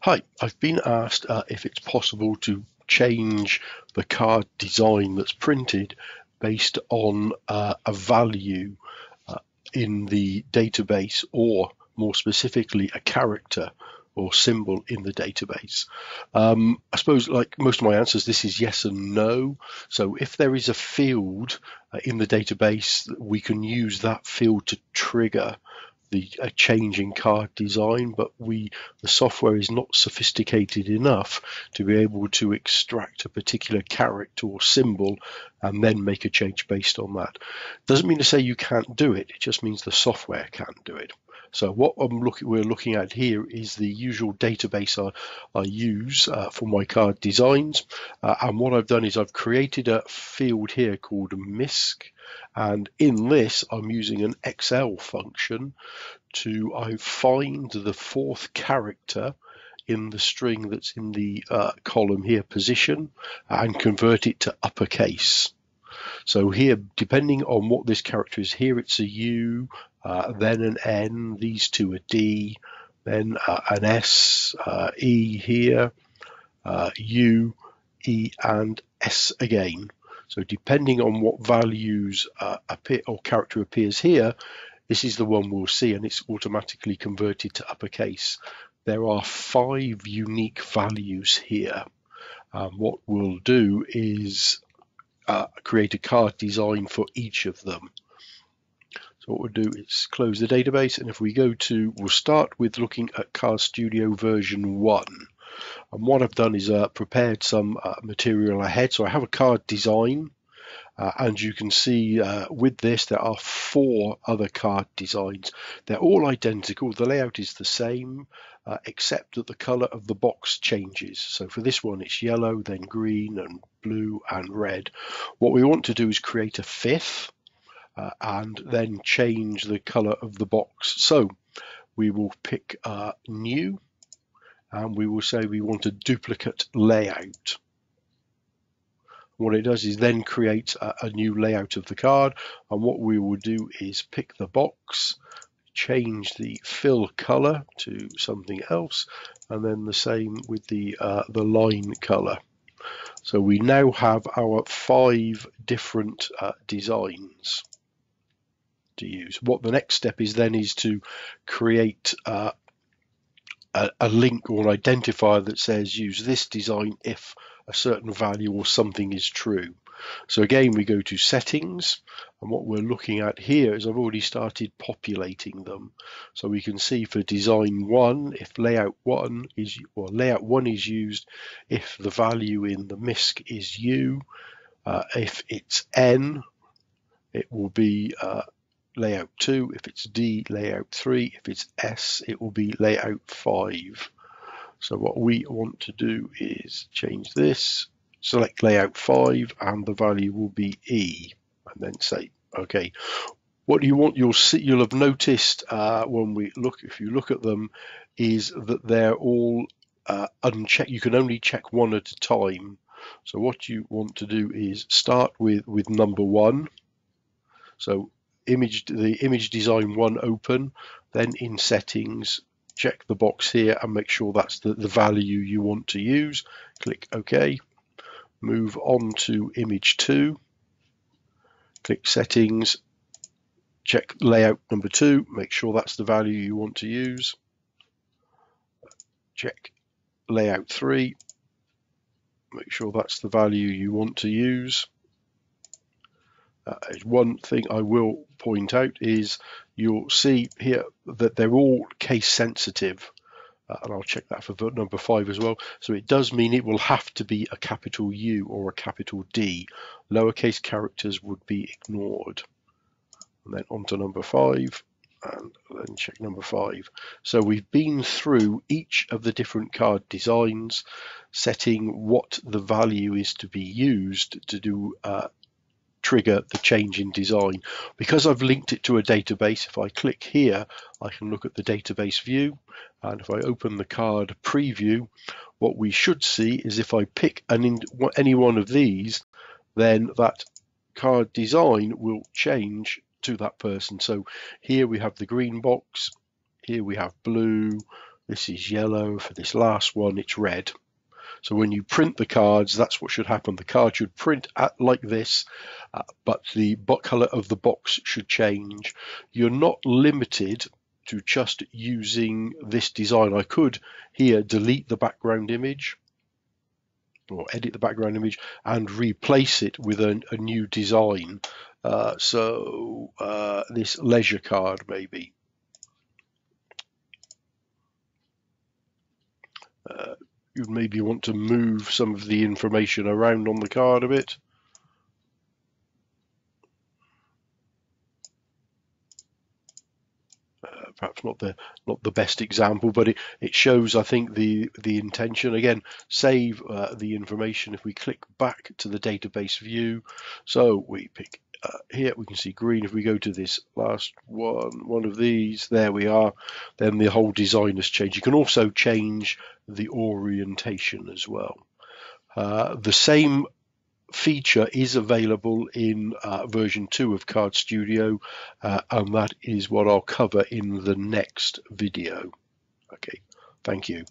Hi, I've been asked if it's possible to change the card design that's printed based on a value in the database, or more specifically a character or symbol in the database. I suppose, like most of my answers, this is yes and no. So if there is a field in the database, we can use that field to trigger a change in card design, but the software is not sophisticated enough to be able to extract a particular character or symbol and then make a change based on that. Doesn't mean to say you can't do it, it just means the software can't do it. So what we're looking at here is the usual database I use for my card designs, and what I've done is I've created a field here called MISC, and in this I'm using an Excel function to find the fourth character in the string that's in the column here, position, and convert it to uppercase. So here, depending on what this character is, here it's a U, then an N, these two are D, then an S, E here, U, E, and S again. So depending on what values appear or character appears here, this is the one we'll see, and it's automatically converted to uppercase. There are 5 unique values here. What we'll do is create a card design for each of them. So what we'll do is close the database, and if we go to, we'll start with looking at CardStudio version 1. And what I've done is prepared some material ahead. So I have a card design, and you can see with this there are 4 other card designs. They're all identical, the layout is the same, except that the color of the box changes. So for this one it's yellow, then green and blue and red. What we want to do is create a 5th and then change the color of the box. So we will pick new, and we will say we want a duplicate layout. What it does is then create a new layout of the card, and what we will do is pick the box, change the fill color to something else, and then the same with the line color. So we now have our 5 different designs to use. What the next step is then is to create a link or an identifier that says use this design if a certain value or something is true. So again, we go to settings, and what we're looking at here is I've already started populating them. So we can see for design 1, if layout 1 is, or layout 1 is used, if the value in the MISC is U, if it's N, it will be layout 2, if it's D, layout 3, if it's S, it will be layout 5. So what we want to do is change this, select layout 5, and the value will be E, and then say OK. What you want, you'll have noticed when we look, if you look at them, is that they're all unchecked. You can only check one at a time. So what you want to do is start with number 1. So the image design 1 open, then in settings, check the box here and make sure that's the value you want to use. Click OK. Move on to image 2. Click settings. Check layout number 2. Make sure that's the value you want to use. Check layout 3. Make sure that's the value you want to use. One thing I will point out is you'll see here that they're all case sensitive, and I'll check that for number 5 as well. So it does mean it will have to be a capital U or a capital D. Lowercase characters would be ignored. And then on to number 5, and then check number 5. So we've been through each of the different card designs, setting what the value is to be used to do trigger the change in design. Because I've linked it to a database, if I click here, I can look at the database view, and if I open the card preview, what we should see is if I pick any one of these, then that card design will change to that person. So here we have the green box, here we have blue, This is yellow. For this last one, it's red. So when you print the cards, that's what should happen. The card should print like this, but the color of the box should change. You're not limited to just using this design. I could here delete the background image or edit the background image and replace it with a new design. This leisure card maybe. You'd maybe want to move some of the information around on the card a bit. Perhaps not the best example, but it shows, I think, the intention. Again, save the information. If we click back to the database view, so we pick here, we can see green. If we go to this last one of these, there we are, then the whole design has changed. You can also change the orientation as well. The same feature is available in version 2 of CardStudio, and that is what I'll cover in the next video. Okay, thank you.